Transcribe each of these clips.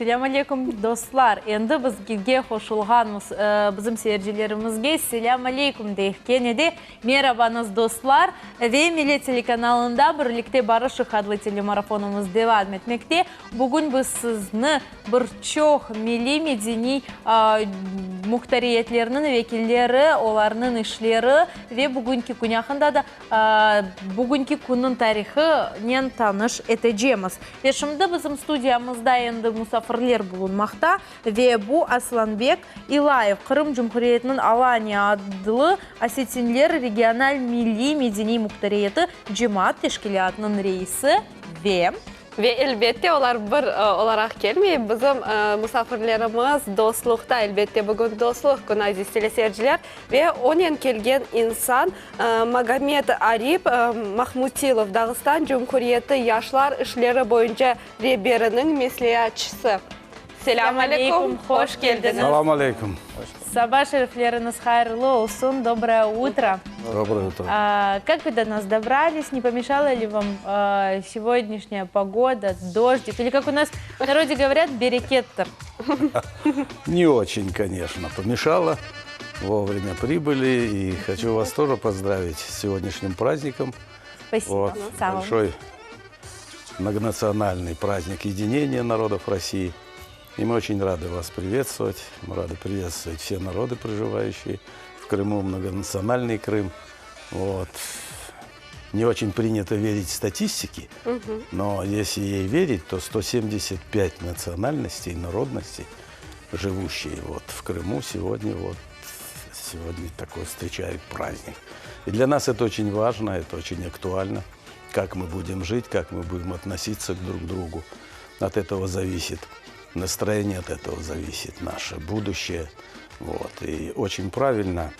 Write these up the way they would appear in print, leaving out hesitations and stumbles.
Selam aleyküm dostlar. Endi bizge hoşulganımız bizim seyircilerimizge selam aleyküm deyken edi. Merhabanız dostlar. Ve Millet telekanalında birlikte Barışık adlı telemarafonumuz devam etmekte. Bugün biz sizni bir çok milli medeni muhtariyetlerinin vekilleri, onların işleri ve bugünkü gün yakında da bugünkü günün tarihi tanış edeceğimiz. Ve şimdi bizim stüdyamızda endi musafirler bulunmakta ve bu Aslanbek İlayev, Kırım Cumhuriyeti'nin Alanya adlı Asetinler Regional Milli Medeni Muhtariyeti Cemaat Teşkilatı'nın reisi ve elbette onlar bir olarak gelmiyor. Bizim misafirlerimiz dostlukta, elbette bugün dostluk günü aziz teleseyirciler ve onun kelgen insan Magomed Arif Mahmutilov, Dağıstan Cumhuriyeti Yaşlar İşleri Boyunca Rehberinin mesleğatçısı. Selamun aleyküm, hoş geldiniz. Selamun aleyküm. Sabah şerifleriniz hayırlı olsun. Доброе утро. Доброе утро. Как вы до нас добрались? Не помешала ли вам сегодняшняя погода, дождик? Или, как у нас в народе говорят, берекеттер? Не очень, конечно, помешало. Вовремя прибыли. И хочу вас тоже поздравить с сегодняшним праздником. Спасибо. Вот, большой многонациональный праздник единения народов России. И мы очень рады вас приветствовать. Мы рады приветствовать все народы, проживающие в Крыму, многонациональный Крым. Вот. Не очень принято верить статистике, но если ей верить, то 175 национальностей, народностей, живущие вот в Крыму, сегодня такой встречают праздник. И для нас это очень важно, это очень актуально, как мы будем жить, как мы будем относиться друг к другу. От этого зависит настроение, от этого зависит наше будущее. Вот. И очень правильно,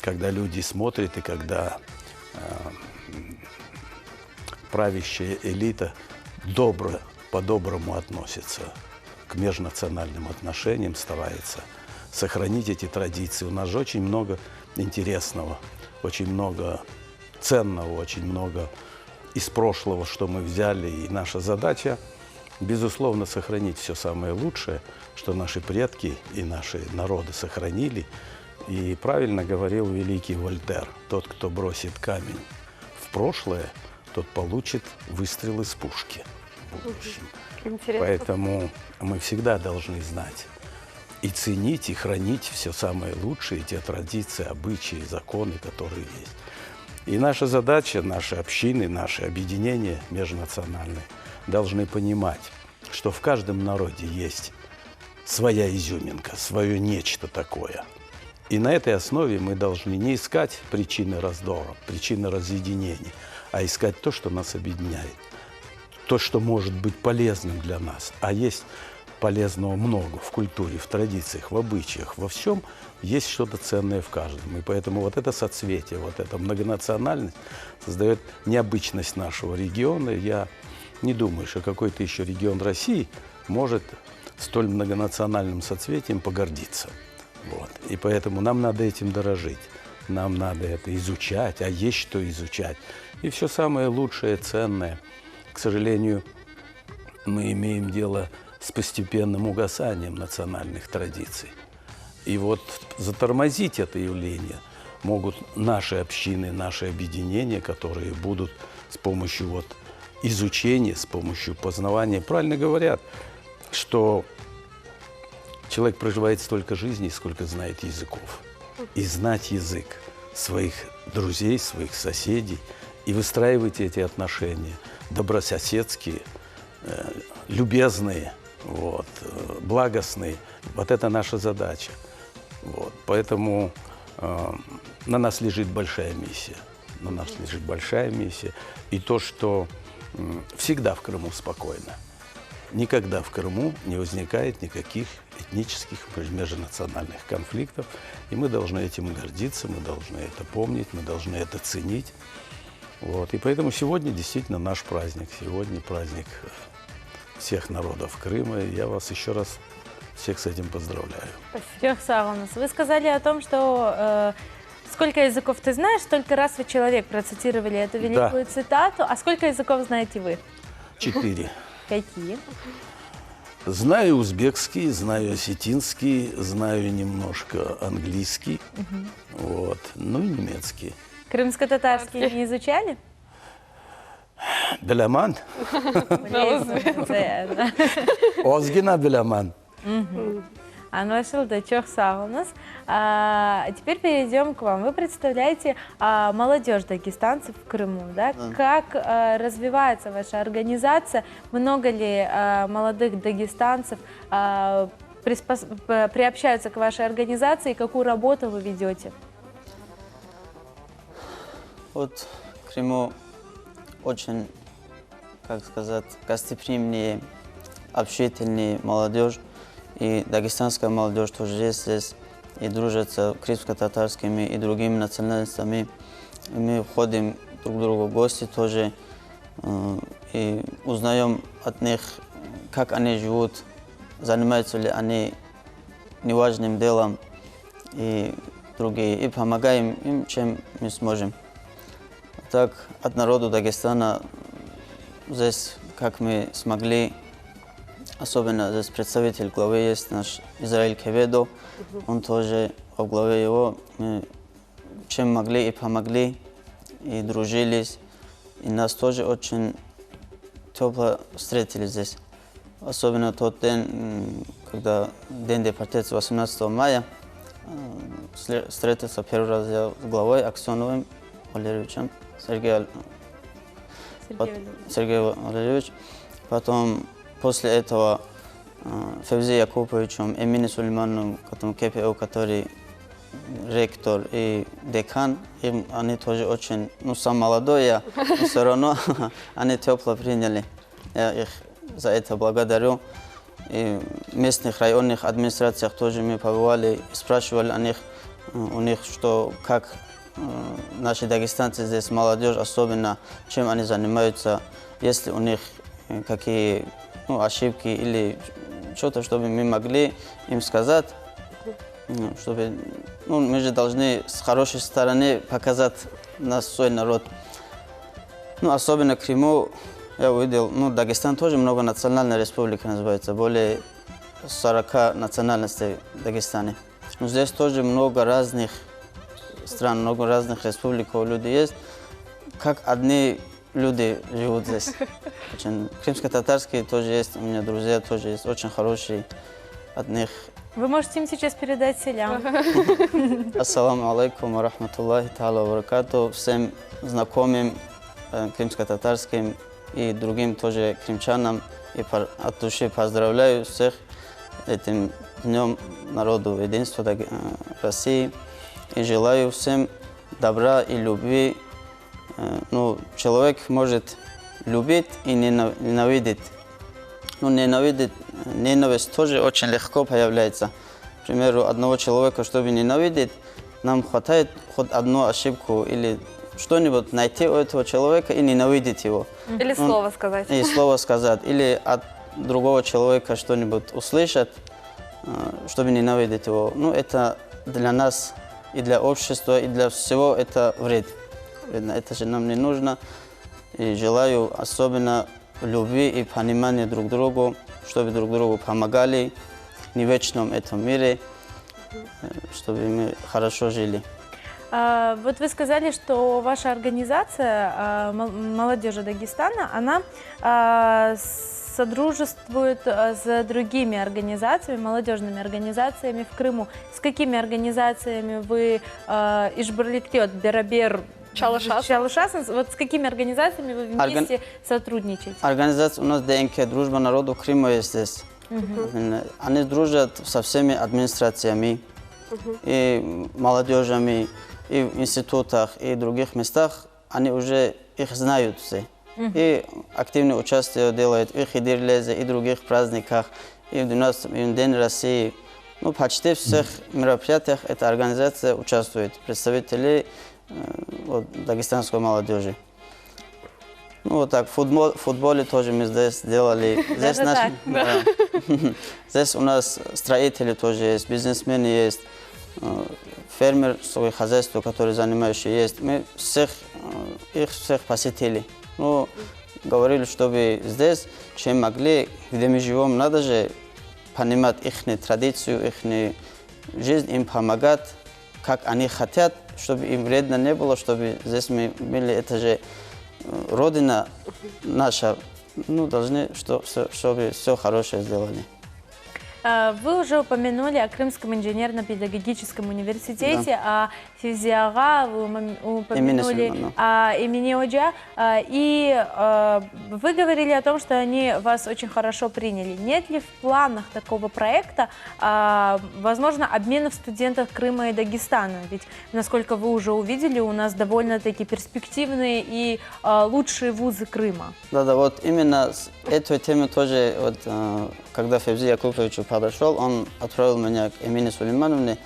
когда люди смотрят и когда правящая элита по-доброму относится к межнациональным отношениям, старается сохранить эти традиции. У нас же очень много интересного, очень много ценного, очень много из прошлого, что мы взяли. И наша задача, безусловно, сохранить все самое лучшее, что наши предки и наши народы сохранили. И правильно говорил великий Вольтер: тот, кто бросит камень в прошлое, тот получит выстрел из пушки в будущем. Интересно. Поэтому мы всегда должны знать и ценить, и хранить все самое лучшее, те традиции, обычаи, законы, которые есть. И наша задача, наши общины, наши объединения межнациональные должны понимать, что в каждом народе есть своя изюминка, свое нечто такое. И на этой основе мы должны не искать причины раздора, причины разъединения, а искать то, что нас объединяет, то, что может быть полезным для нас. А есть полезного много в культуре, в традициях, в обычаях, во всем есть что-то ценное в каждом. И поэтому вот это соцветие, вот эта многонациональность создает необычность нашего региона. Я не думаю, что какой-то еще регион России может столь многонациональным соцветием погордиться. Вот. И поэтому нам надо этим дорожить, нам надо это изучать, а есть что изучать. И все самое лучшее, ценное. К сожалению, мы имеем дело с постепенным угасанием национальных традиций. И вот затормозить это явление могут наши общины, наши объединения, которые будут с помощью изучения, с помощью познавания. Правильно говорят, что человек проживает столько жизней, сколько знает языков. И знать язык своих друзей, своих соседей, и выстраивать эти отношения добрососедские, любезные, благостные. Вот это наша задача. Вот. Поэтому на нас лежит большая миссия. На нас лежит большая миссия. И то, что всегда в Крыму спокойно. Никогда в Крыму не возникает никаких этнических, межнациональных конфликтов. И мы должны этим гордиться, мы должны это помнить, мы должны это ценить. Вот. И поэтому сегодня действительно наш праздник. Сегодня праздник всех народов Крыма. И я вас еще раз всех с этим поздравляю. Спасибо. Вы сказали о том, что сколько языков ты знаешь, столько раз вы человек. Процитировали эту великую цитату. А сколько языков знаете вы? 4. Какие? Знаю узбекский, знаю осетинский, знаю немножко английский, вот, ну и немецкий. Крымско-татарский не изучали? Беляман, Озгина Беляман. Анвашилда, чох сауnas. Теперь перейдем к вам. Вы представляете молодежь дагестанцев в Крыму, да? Как развивается ваша организация? Много ли молодых дагестанцев приобщаются к вашей организации? Какую работу вы ведете? Вот в Крыму очень, как сказать, гостеприимные, общительные молодежь. И дагестанская молодежь тоже есть здесь, и дружат с крымско-татарскими и другими национальностями. И мы ходим друг к другу в гости тоже, и узнаем от них, как они живут, занимаются ли они неважным делом и другие, и помогаем им, чем мы сможем. Так, от народа Дагестана здесь, как мы смогли, особенно здесь представитель главы есть наш Израиль Кеведо, он тоже во главе его, мы чем могли и помогли, и дружились, и нас тоже очень тепло встретили здесь. Особенно тот день, когда День депортации 18 мая, встретился первый раз я с главой Аксеновым Валерьевичем, Сергей Валерьевич. Потом после этого Февзи Якуповичем, Эмине Сулеймановым, КПО, который ректор и декан, им они тоже очень, ну, сам молодой я, но все равно они тепло приняли. Я их за это благодарю. И в местных районных администрациях тоже мы побывали, спрашивали о них, у них, что, как наши дагестанцы здесь, молодежь особенно, чем они занимаются, если у них какие ошибки или что-то, чтобы мы могли им сказать, чтобы, мы же должны с хорошей стороны показать наш свой народ. Особенно в Крыму я увидел, Дагестан тоже многонациональная республика называется, более 40 национальностей в Дагестане. Но здесь тоже много разных стран, много разных республик, люди есть. Как одни люди живут здесь. Крымско-татарские тоже есть, у меня друзья тоже есть, очень хорошие от них. Вы можете им сейчас передать селям. Ассаламу алейкум ва рахматуллахи та'аля ва баракату. Всем знакомым крымско-татарским и другим тоже крымчанам. И от души поздравляю всех этим Днем народу единства России. И желаю всем добра и любви. Человек может любить и ненавидеть. Ненависть тоже очень легко появляется. К примеру, одного человека, чтобы ненавидеть, нам хватает хоть одну ошибку или что-нибудь найти у этого человека и ненавидеть его. Или слово сказать. И слово сказать. Или от другого человека что-нибудь услышать, чтобы ненавидеть его. Это для нас и для общества, и для всего это вред. Это же нам не нужно. И желаю особенно любви и понимания друг другу, чтобы друг другу помогали в вечном этом мире, чтобы мы хорошо жили. Вот вы сказали, что ваша организация молодежи Дагестана, она содружествует с другими организациями, молодежными организациями в Крыму. С какими организациями вы Ишбирликте, Берабер, Чалышасын, вот с какими организациями вы вместе сотрудничаете? Организация у нас ДНК, Дружба народу Крыма есть здесь. Они дружат со всеми администрациями, и молодежами, и в институтах, и в других местах. Они уже их знают все. И активное участие делают и в Хидирлезе, и в других праздниках, и в День России. Почти всех мероприятиях эта организация участвует, представители дагестанской молодежи. Так, в футболе тоже мы здесь делали. Здесь у нас строители тоже есть, бизнесмены есть, фермерское хозяйство, которое занимающие есть. Мы их всех посетили. говорили, чтобы здесь, чем могли, где мы живем, надо же понимать их традицию, их жизнь, им помогать, как они хотят, чтобы им вредно не было, чтобы здесь мы были, это же родина наша, ну, должны, чтобы все хорошее сделали. Вы уже упомянули о Крымском инженерно-педагогическом университете, о Февзияга, вы упомянули о имени Оджа, и вы говорили о том, что они вас очень хорошо приняли. Нет ли в планах такого проекта, возможно, обменов студентов Крыма и Дагестана? Ведь, насколько вы уже увидели, у нас довольно-таки перспективные и лучшие вузы Крыма. Да, вот именно с этой темой тоже, вот, когда Февзия Якупович подошел, он отправил меня к Эмине Сулеймановне.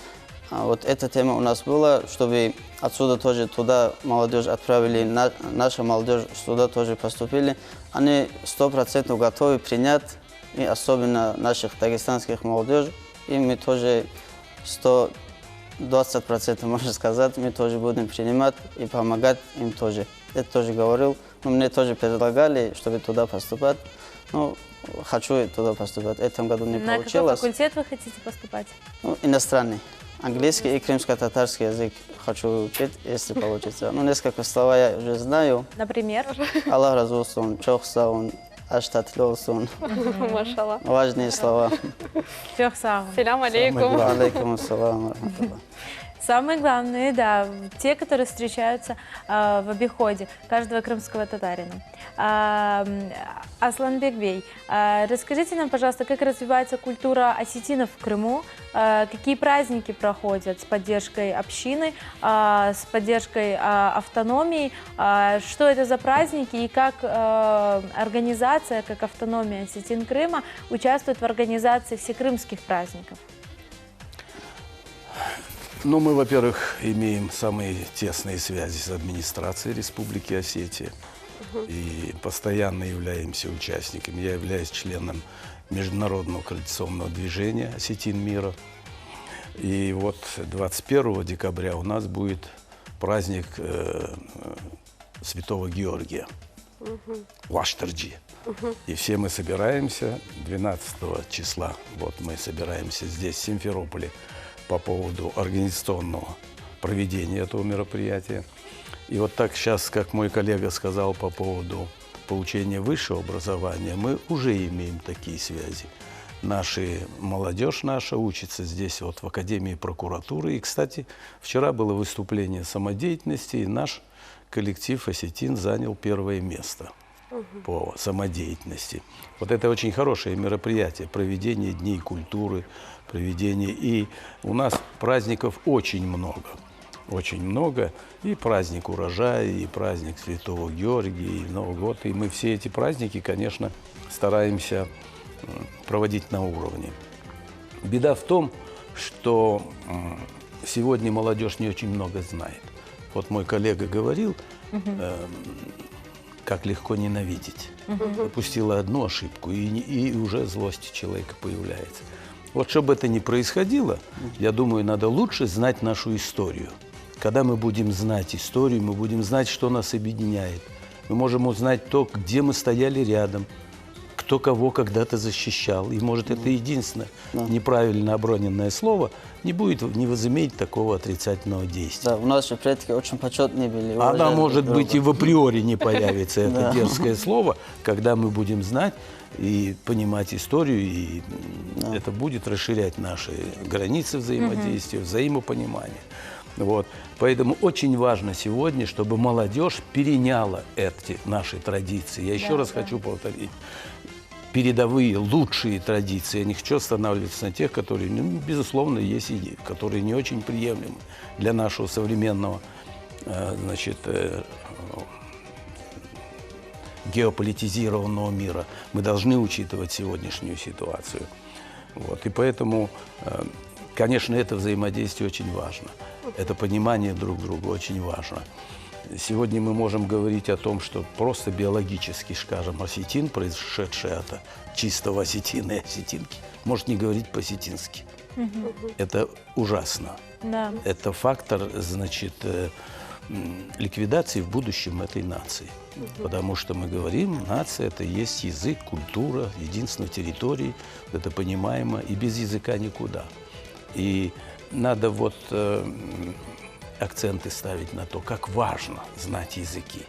Вот эта тема у нас была, чтобы отсюда тоже туда молодежь отправили, наша молодежь сюда тоже поступили. Они 100% готовы принять, и особенно наших дагестанских молодежь. И мы тоже 120%, можно сказать, мы тоже будем принимать и помогать им тоже. Это тоже говорил. Но мне тоже предлагали, чтобы туда поступать. Ну, хочу туда поступать. В этом году не получилось. На какой факультет вы хотите поступать? Ну, иностранный. Английский и крымско-татарский язык хочу учить, если получится. Ну, несколько слов я уже знаю. Например? Аллах разулсун, чохсаун, аштатлёсун. Машаллах. Важные слова. Чохсау. Селям алейкум. Алейкум ассалам. Самые главные, да, те, которые встречаются в обиходе каждого крымского татарина. Асланбек Бей, расскажите нам, пожалуйста, как развивается культура осетинов в Крыму, какие праздники проходят с поддержкой общины, с поддержкой автономии, что это за праздники и как организация, как автономия осетин Крыма участвует в организации всекрымских праздников? Ну, мы, во-первых, имеем самые тесные связи с администрацией Республики Осетия и постоянно являемся участниками. Я являюсь членом Международного коалиционного движения «Осетин мира». И вот 21 декабря у нас будет праздник Святого Георгия в Аштарджи. И все мы собираемся 12 числа. Вот мы собираемся здесь, в Симферополе, по поводу организационного проведения этого мероприятия. И вот так сейчас, как мой коллега сказал по поводу получения высшего образования, мы уже имеем такие связи. Молодежь наша учится здесь вот в Академии прокуратуры. И, кстати, вчера было выступление самодеятельности, и наш коллектив осетин занял первое место по самодеятельности. Вот это очень хорошее мероприятие, проведение Дней культуры, проведение. И у нас праздников очень много. Очень много. И праздник урожая, и праздник Святого Георгия, и Новый год. И мы все эти праздники, конечно, стараемся проводить на уровне. Беда в том, что сегодня молодежь не очень много знает. Вот мой коллега говорил, как легко ненавидеть. Допустила одну ошибку, и уже злость человека появляется. Вот чтобы это не происходило, я думаю, надо лучше знать нашу историю. Когда мы будем знать историю, мы будем знать, что нас объединяет. Мы можем узнать то, где мы стояли рядом, кто кого когда-то защищал. И, может, это единственное неправильно оброненное слово не возыметь такого отрицательного действия. Да, у нас же предки очень почетные были. Она, может быть, и в априори не появится, это дерзкое слово, когда мы будем знать и понимать историю, и это будет расширять наши границы взаимодействия, взаимопонимания. Вот. Поэтому очень важно сегодня, чтобы молодежь переняла эти наши традиции. Я еще раз хочу повторить. Передовые, лучшие традиции. Я не хочу останавливаться на тех, которые, безусловно, есть и которые не очень приемлемы для нашего современного, геополитизированного мира. Мы должны учитывать сегодняшнюю ситуацию. Вот. И поэтому, конечно, это взаимодействие очень важно. Это понимание друг друга очень важно. Сегодня мы можем говорить о том, что просто биологически, скажем, осетин, происшедший от чистого осетина и осетинки, может не говорить по-осетински. Это ужасно. Да. Это фактор, значит, ликвидации в будущем этой нации. Потому что мы говорим, нация – это есть язык, культура, единство территории, это понимаемо, и без языка никуда. И надо вот акценты ставить на то, как важно знать языки.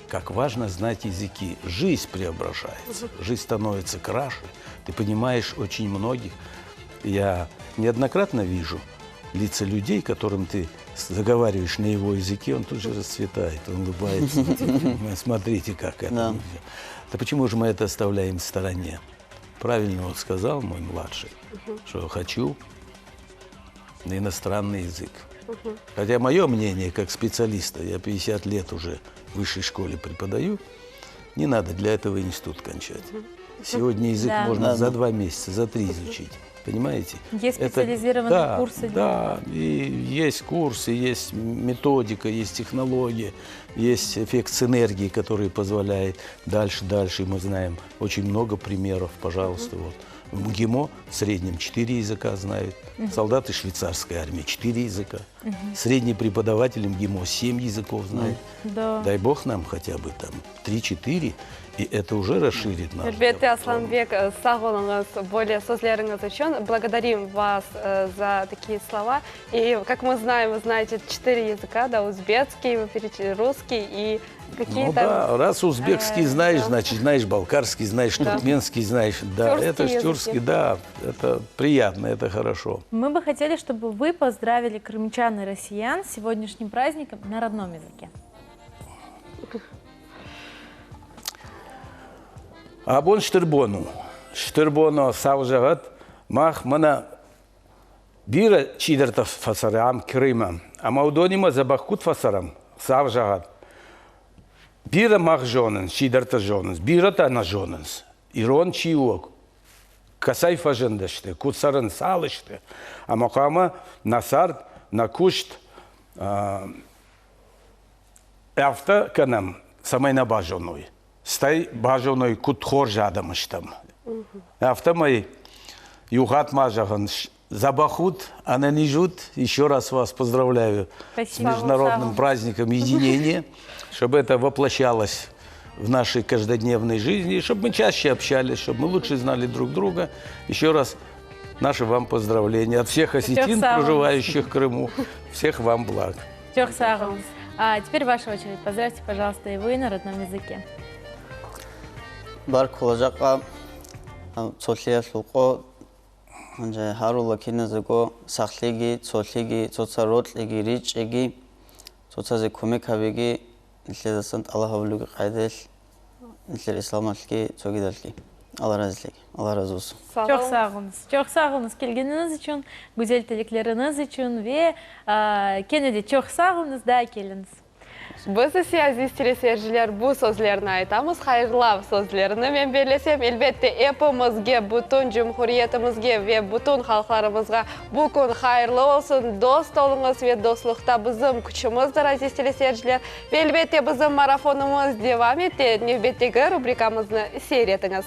Как важно знать языки. Жизнь преображается, жизнь становится краше. Ты понимаешь очень многих. Я неоднократно вижу лица людей, которым ты заговариваешь на его языке, он тут же расцветает, он улыбается. Смотрите, как это. Да. Да почему же мы это оставляем в стороне? Правильно вот сказал мой младший, что хочу на иностранный язык. Хотя мое мнение, как специалиста, я 50 лет уже в высшей школе преподаю, не надо для этого институт кончать. Сегодня язык Да. можно за 2 месяца, за 3 изучить. Понимаете? Есть специализированные курсы. Да, и есть курсы, есть методика, есть технология, есть эффект синергии, который позволяет дальше. И мы знаем очень много примеров, пожалуйста. Вот. В МГИМО в среднем 4 языка знают. Солдаты швейцарской армии 4 языка. Средний преподаватель МГИМО 7 языков знает. Да. Дай бог нам хотя бы там 3-4, и это уже расширит наш. Әлбетте, Асланбек, сау болыңыз, более сөздеріңіз үшін. Благодарим вас за такие слова. И, как мы знаем, вы знаете 4 языка, да, узбекский, вы перечислили русский и какие-то... Ну да, раз узбекский знаешь, да. значит, знаешь балкарский, знаешь Да. туркменский, знаешь. Да, Тюркские это ж языки. тюркский, да, это приятно, это хорошо. Мы бы хотели, чтобы вы поздравили крымчан и россиян с сегодняшним праздником на родном языке. Абон штырбону савжагат, мах мана бира чидертов фасарам Крыма, а маудонима забахкут фасарам савжагат. Бира мах жонен, чидерта жонен, бира тана жонен, ирон чиуок, касай фажендашты, кутсарын салышты, а макама насард, накушт, авто канам самай на бажоной. Стай бажоной кутхор жадамыштам. Автомой югат мажаган забахут, ананижут. Еще раз вас поздравляю Спасибо. с международным Слава. праздником единения, чтобы это воплощалось в нашей каждодневной жизни, и чтобы мы чаще общались, чтобы мы лучше знали друг друга. Еще раз наши вам поздравления от всех осетин, Сау. проживающих в Крыму. Всех вам благ. Чох сағыз. А теперь ваша очередь. Поздравьте, пожалуйста, и вы на родном языке. бар колажаqa цолиаллуqo анжа харула киназго сахлиги цолиги цоцаротлиги ричиги цоцазе комекавиги илледасант аллахавлуги қайдел иллер исламалки цогидалки алла разылик алла разы болсын. Чох сағыз келгеніңіз үшін, güzel тілеклеріңіз үшін ве кенеде чох сағыз да келіңіз. Біз есе әзіз телесерджілер бұл сөздерін айтамыз, хайырлав сөздеріні мен берлесем, әлбетте эпімізге, бүтін жүмхуриетімізге ве бүтін халқларымызға бұл күн хайырлы olsun, дост олыңыз ве достлықта біздің күшімізді әзіз телесерджілер. Әлбетте біздің марафонымыз девам етті, небеттегі рубрикамызны сейретіңіз.